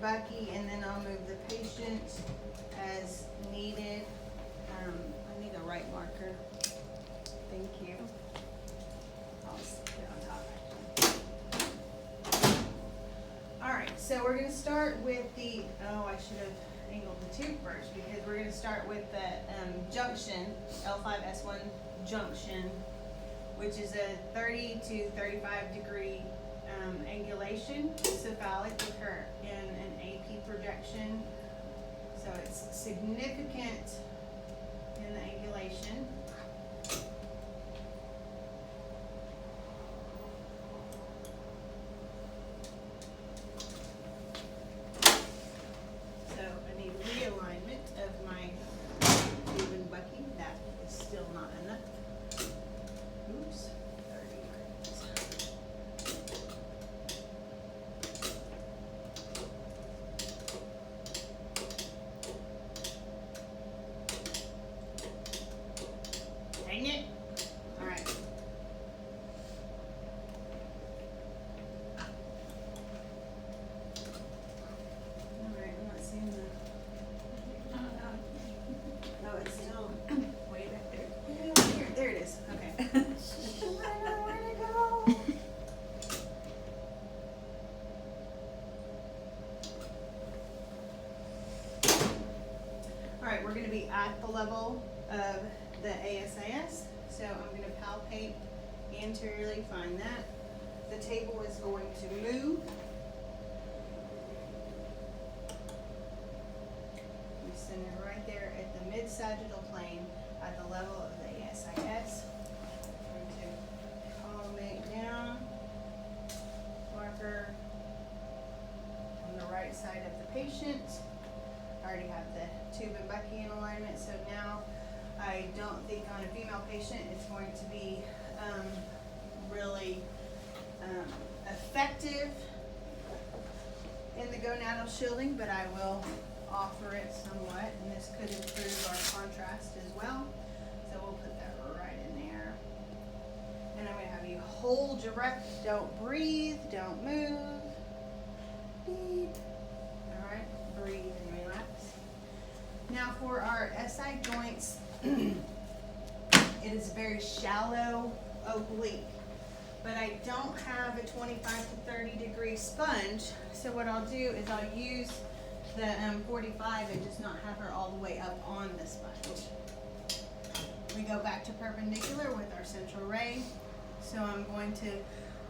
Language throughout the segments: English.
Bucky, and then I'll move the patient as needed. I need a right marker. Thank you. I'll just put it on top. Alright, so we're going to start with the, I should have angled the tube first, because we're going to start with the junction, L5-S1 junction, which is a 30 to 35 degree angulation, cephalic with her in an AP projection. So it's significant in the angulation. So I need realignment of my tube and Bucky. That is still not enough. Oops. 30 degrees. Dang it. All right. All right, I'm not seeing the. Oh, it's still way back there. Way over here. There it is. Okay. I don't know where to go. All right, we're going to be at the level of the ASIS. So I'm going to palpate anteriorly, find that. The table is going to move. We center right there at the mid-sagittal plane at the level of the ASIS. I'm going to collimate down, marker on the right side of the patient. I already have the tube and Bucky in alignment, so now I don't think on a female patient it's going to be really effective in the gonadal shielding, but I will offer it somewhat, and this could improve our contrast as well. So we'll put that right in there. And I'm going to have you hold your breath. Don't breathe. Don't move. Breathe. All right. Breathe and relax. Now for our SI joints, it is very shallow oblique, but I don't have a 25 to 30 degree sponge. So what I'll do is I'll use the 45 and just not have her all the way up on the sponge. We go back to perpendicular with our central ray. So I'm going to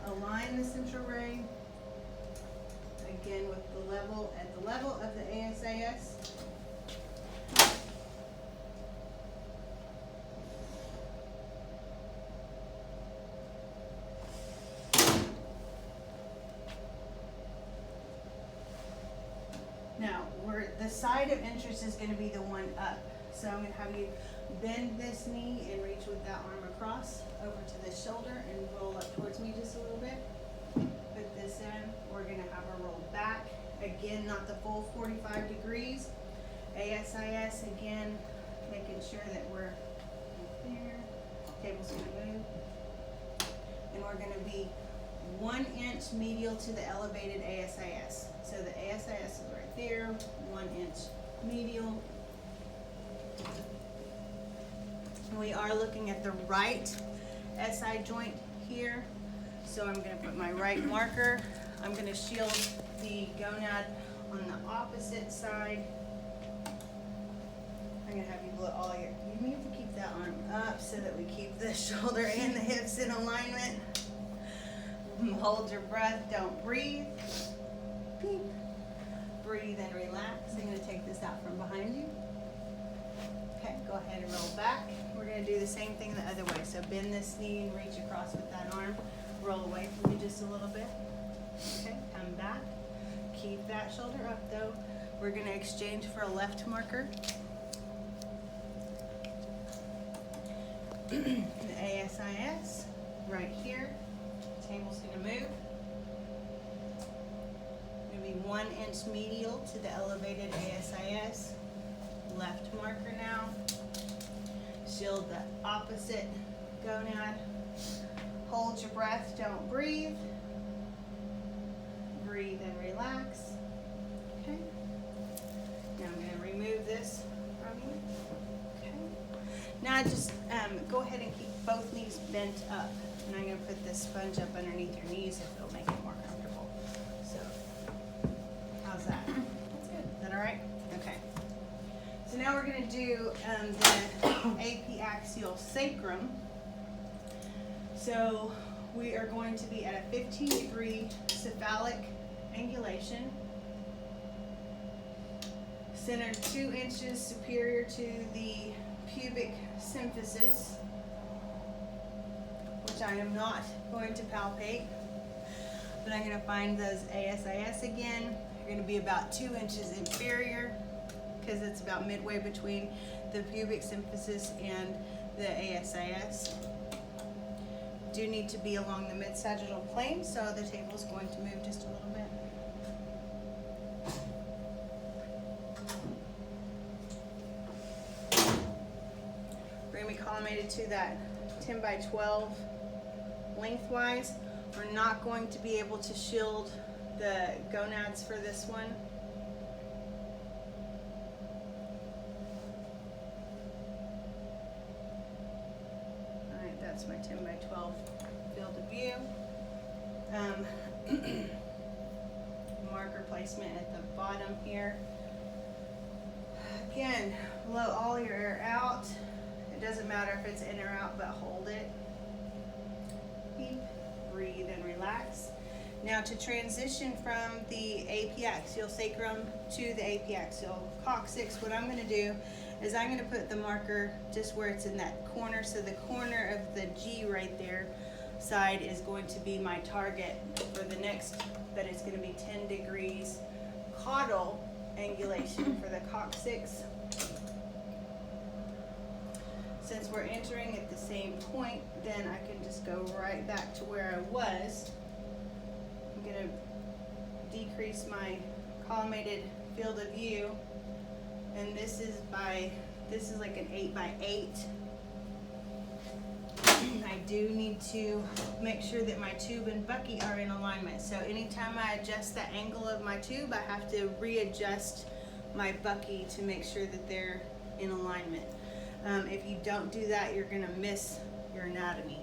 align the central ray again with the level at the level of the ASIS. Now, the side of interest is going to be the one up. So I'm going to have you bend this knee and reach with that arm across over to the shoulder and roll up towards me just a little bit. Put this in. We're going to have her roll back. Again, not the full 45 degrees. ASIS, again, making sure that we're right there. Table's going to move. And we're going to be 1 inch medial to the elevated ASIS. So the ASIS is right there, 1 inch medial. And we are looking at the right SI joint here. So I'm going to put my right marker. I'm going to shield the gonad on the opposite side. I'm going to have you blow all your, you need to keep that arm up so that we keep the shoulder and the hips in alignment. Hold your breath, don't breathe. Beep. Breathe and relax. I'm going to take this out from behind you. Okay, go ahead and roll back. We're going to do the same thing the other way. So bend this knee and reach across with that arm. Roll away from you just a little bit. Okay, come back. Keep that shoulder up though. We're going to exchange for a left marker. The ASIS right here. Table's going to move. Going to be 1 inch medial to the elevated ASIS. Left marker now. Shield the opposite gonad. Hold your breath, don't breathe. Breathe and relax. Okay. sponge up underneath your knees if it'll make it more comfortable. So, how's that? That's good. Is that all right? Okay. So now we're going to do the apiaxial sacrum. So we are going to be at a 15-degree cephalic angulation, centered 2 inches superior to the pubic symphysis, which I am not going to palpate, but I'm going to find those ASIS again. They're going to be about 2 inches inferior because it's about midway between the pubic symphysis and the ASIS. Do need to be along the mid-sagittal plane, so the table is going to move just a little bit. We're going to be collimated to that 10 by 12 lengthwise. We're not going to be able to shield the gonads for this one. Alright, that's my 10 by 12 field of view. Marker placement at the bottom here. Again, blow all your air out. It doesn't matter if it's in or out, but hold it. Keep, breathe, and relax. Now to transition from the apiaxial sacrum to the apiaxial coccyx, what I'm going to do is I'm going to put the marker just where it's in that corner. So the corner of the G right there side is going to be my target for the next, but it's going to be 10 degrees caudal angulation for the coccyx. Since we're entering at the same point, then I can just go right back to where I was. I'm going to decrease my collimated field of view, and this is like an 8 by 8. I do need to make sure that my tube and bucky are in alignment. So anytime I adjust the angle of my tube, I have to readjust my bucky to make sure that they're in alignment. If you don't do that, you're going to miss your anatomy.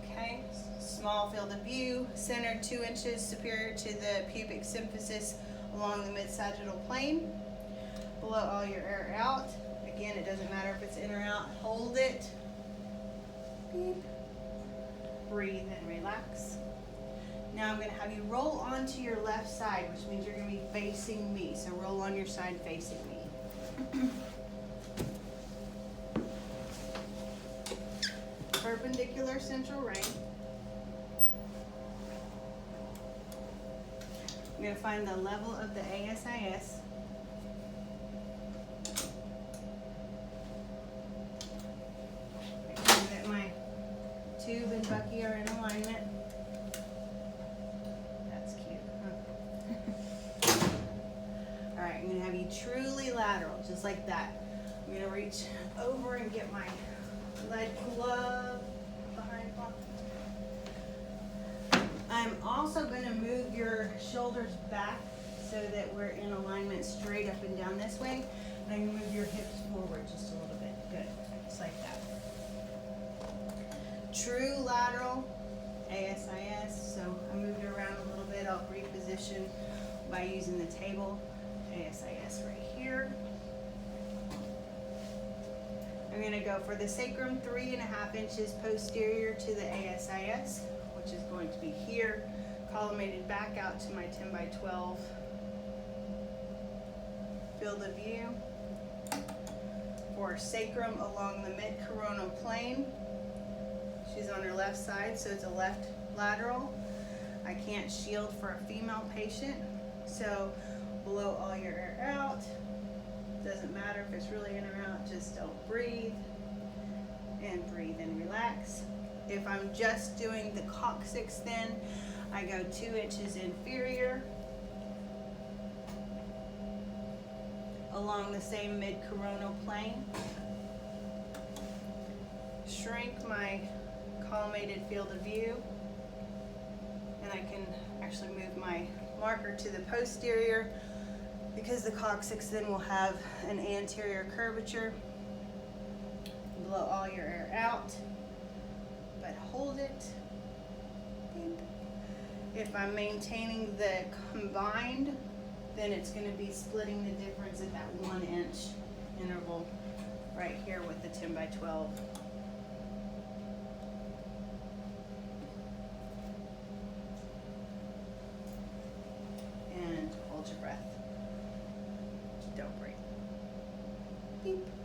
Okay, small field of view, centered 2 inches superior to the pubic symphysis along the mid-sagittal plane. Blow all your air out. Again, it doesn't matter if it's in or out. Hold it. Beep. Breathe and relax. Now I'm going to have you roll onto your left side, which means you're going to be facing me. So roll on your side facing me. Perpendicular central ring. I'm going to find the level of the ASIS. Make sure that my tube and bucky are in alignment. That's cute, huh? Alright, I'm going to have you truly lateral, just like that. I'm going to reach over and get my lead glove behind pocket. I'm also going to move your shoulders back so that we're in alignment straight up and down this way. And I'm going to move your hips forward just a little bit. Good. Just like that. True lateral ASIS. So I moved it around a little bit. I'll reposition by using the table. ASIS right here. I'm going to go for the sacrum 3.5 inches posterior to the ASIS, which is going to be here, collimated back out to my 10 by 12 field of view. For sacrum along the mid-coronal plane, she's on her left side, so it's a left lateral. I can't shield for a female patient, so blow all your air out. Doesn't matter if it's really in or out, just don't breathe. And breathe and relax. If I'm just doing the coccyx, then I go 2 inches inferior along the same mid-coronal plane. Shrink my collimated field of view, and I can actually move my marker to the posterior because the coccyx then will have an anterior curvature. Blow all your air out. it. Beep. If I'm maintaining the combined, then it's gonna be splitting the difference at that 1 inch interval right here with the 10 by 12. And hold your breath. Don't breathe. Beep.